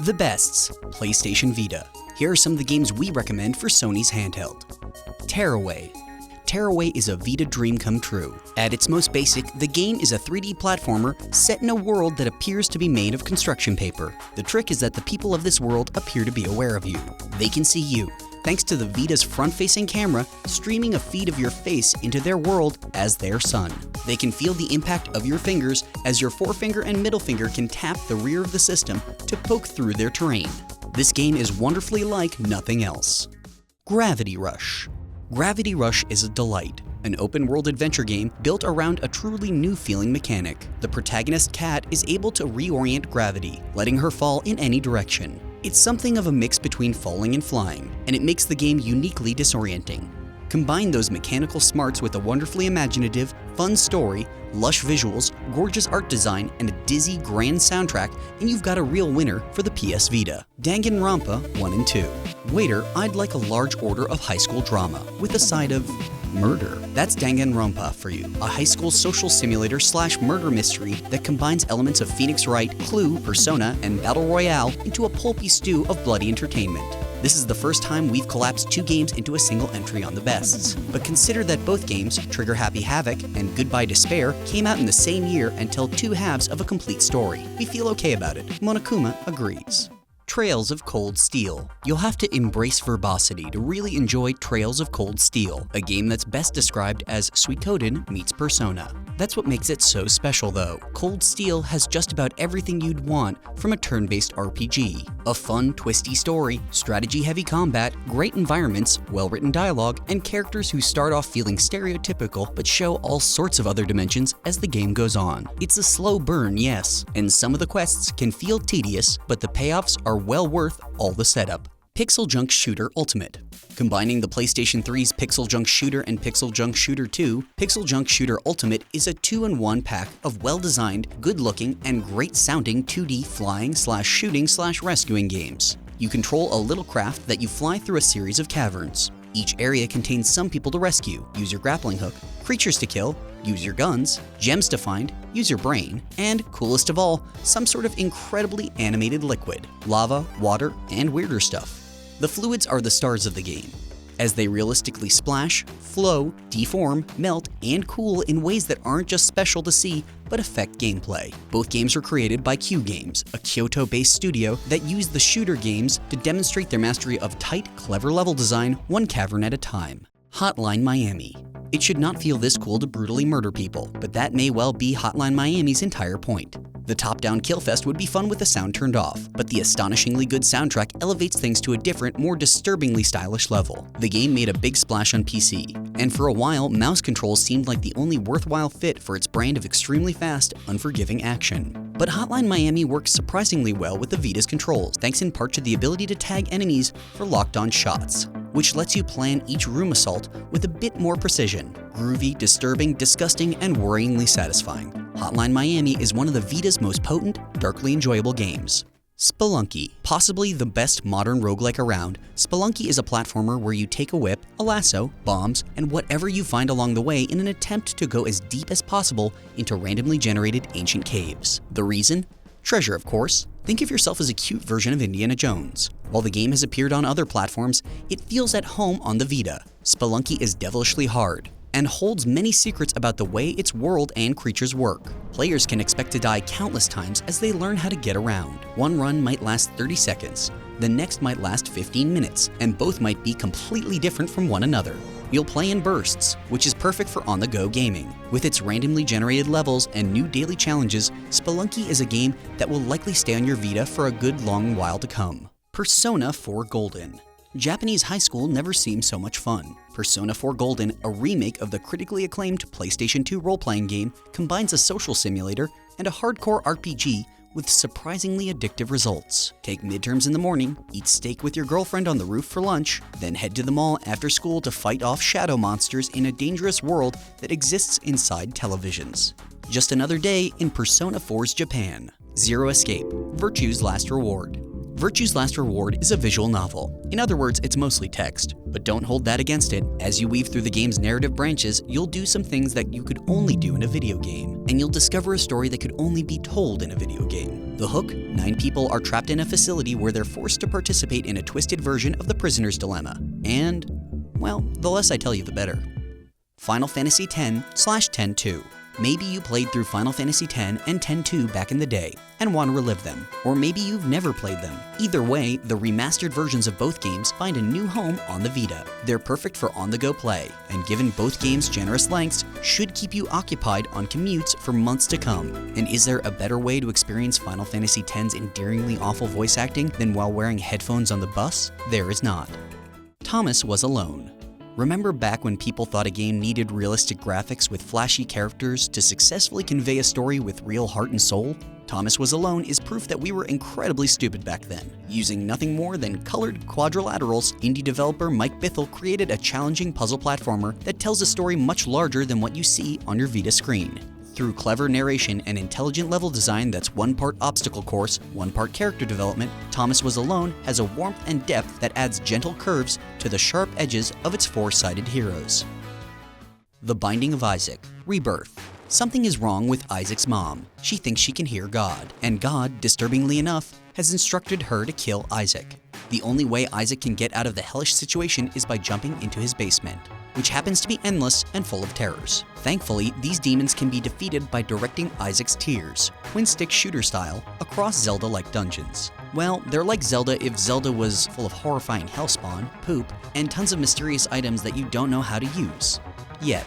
The bests, PlayStation Vita. Here are some of the games we recommend for Sony's handheld. Tearaway. Tearaway is a Vita dream come true. At its most basic, the game is a 3D platformer set in a world that appears to be made of construction paper. The trick is that the people of this world appear to be aware of you. They can see you, thanks to the Vita's front-facing camera streaming a feed of your face into their world as their son. They can feel the impact of your fingers as your forefinger and middle finger can tap the rear of the system to poke through their terrain. This game is wonderfully like nothing else. Gravity Rush. Gravity Rush is a delight, an open-world adventure game built around a truly new-feeling mechanic. The protagonist Kat is able to reorient gravity, letting her fall in any direction. It's something of a mix between falling and flying, and it makes the game uniquely disorienting. Combine those mechanical smarts with a wonderfully imaginative, fun story, lush visuals, gorgeous art design, and a dizzy, grand soundtrack, and you've got a real winner for the PS Vita. Danganronpa 1 and 2. Waiter, I'd like a large order of high school drama, with a side of murder. That's Danganronpa for you, a high school social simulator / murder mystery that combines elements of Phoenix Wright, Clue, Persona, and Battle Royale into a pulpy stew of bloody entertainment. This is the first time we've collapsed two games into a single entry on the bests. But consider that both games, Trigger Happy Havoc and Goodbye Despair, came out in the same year and tell two halves of a complete story. We feel okay about it. Monokuma agrees. Trails of Cold Steel. You'll have to embrace verbosity to really enjoy Trails of Cold Steel, a game that's best described as Suikoden meets Persona. That's what makes it so special though. Cold Steel has just about everything you'd want from a turn-based RPG. A fun, twisty story, strategy-heavy combat, great environments, well-written dialogue, and characters who start off feeling stereotypical but show all sorts of other dimensions as the game goes on. It's a slow burn, yes, and some of the quests can feel tedious, but the payoffs are well worth all the setup. Pixel Junk Shooter Ultimate. Combining the PlayStation 3's Pixel Junk Shooter and Pixel Junk Shooter 2, Pixel Junk Shooter Ultimate is a 2-in-1 pack of well-designed, good-looking, and great-sounding 2D flying / shooting / rescuing games. You control a little craft that you fly through a series of caverns. Each area contains some people to rescue, use your grappling hook, creatures to kill, use your guns, gems to find, use your brain, and, coolest of all, some sort of incredibly animated liquid, lava, water, and weirder stuff. The fluids are the stars of the game, as they realistically splash, flow, deform, melt, and cool in ways that aren't just special to see, but affect gameplay. Both games were created by Q Games, a Kyoto-based studio that used the shooter games to demonstrate their mastery of tight, clever level design, one cavern at a time. Hotline Miami. It should not feel this cool to brutally murder people, but that may well be Hotline Miami's entire point. The top-down killfest would be fun with the sound turned off, but the astonishingly good soundtrack elevates things to a different, more disturbingly stylish level. The game made a big splash on PC, and for a while, mouse controls seemed like the only worthwhile fit for its brand of extremely fast, unforgiving action. But Hotline Miami works surprisingly well with the Vita's controls, thanks in part to the ability to tag enemies for locked-on shots, which lets you plan each room assault with a bit more precision. Groovy, disturbing, disgusting, and worryingly satisfying. Hotline Miami is one of the Vita's most potent, darkly enjoyable games. Spelunky. Possibly the best modern roguelike around, Spelunky is a platformer where you take a whip, a lasso, bombs, and whatever you find along the way in an attempt to go as deep as possible into randomly generated ancient caves. The reason? Treasure, of course. Think of yourself as a cute version of Indiana Jones. While the game has appeared on other platforms, it feels at home on the Vita. Spelunky is devilishly hard, and holds many secrets about the way its world and creatures work. Players can expect to die countless times as they learn how to get around. One run might last 30 seconds, the next might last 15 minutes, and both might be completely different from one another. You'll play in bursts, which is perfect for on-the-go gaming. With its randomly generated levels and new daily challenges, Spelunky is a game that will likely stay on your Vita for a good long while to come. Persona 4 Golden. Japanese high school never seemed so much fun. Persona 4 Golden, a remake of the critically acclaimed PlayStation 2 role-playing game, combines a social simulator and a hardcore RPG with surprisingly addictive results. Take midterms in the morning, eat steak with your girlfriend on the roof for lunch, then head to the mall after school to fight off shadow monsters in a dangerous world that exists inside televisions. Just another day in Persona 4's Japan. Zero escape, virtue's last reward. Virtue's Last Reward is a visual novel. In other words, it's mostly text. But don't hold that against it. As you weave through the game's narrative branches, you'll do some things that you could only do in a video game. And you'll discover a story that could only be told in a video game. The hook: 9 people are trapped in a facility where they're forced to participate in a twisted version of the prisoner's dilemma. And, well, the less I tell you, the better. Final Fantasy X/10-2. Maybe you played through Final Fantasy X and X-2 back in the day and want to relive them, or maybe you've never played them. Either way, the remastered versions of both games find a new home on the Vita. They're perfect for on-the-go play, and given both games' generous lengths, should keep you occupied on commutes for months to come. And is there a better way to experience Final Fantasy X's endearingly awful voice acting than while wearing headphones on the bus? There is not. Thomas was alone. Remember back when people thought a game needed realistic graphics with flashy characters to successfully convey a story with real heart and soul? Thomas Was Alone is proof that we were incredibly stupid back then. Using nothing more than colored quadrilaterals, indie developer Mike Bithell created a challenging puzzle platformer that tells a story much larger than what you see on your Vita screen. Through clever narration and intelligent level design that's one part obstacle course, one part character development, Thomas Was Alone has a warmth and depth that adds gentle curves to the sharp edges of its four-sided heroes. The Binding of Isaac: Rebirth. Something is wrong with Isaac's mom. She thinks she can hear God, and God, disturbingly enough, has instructed her to kill Isaac. The only way Isaac can get out of the hellish situation is by jumping into his basement, which happens to be endless and full of terrors. Thankfully, these demons can be defeated by directing Isaac's tears, twin-stick shooter style, across Zelda-like dungeons. Well, they're like Zelda if Zelda was full of horrifying hellspawn, poop, and tons of mysterious items that you don't know how to use. Yet.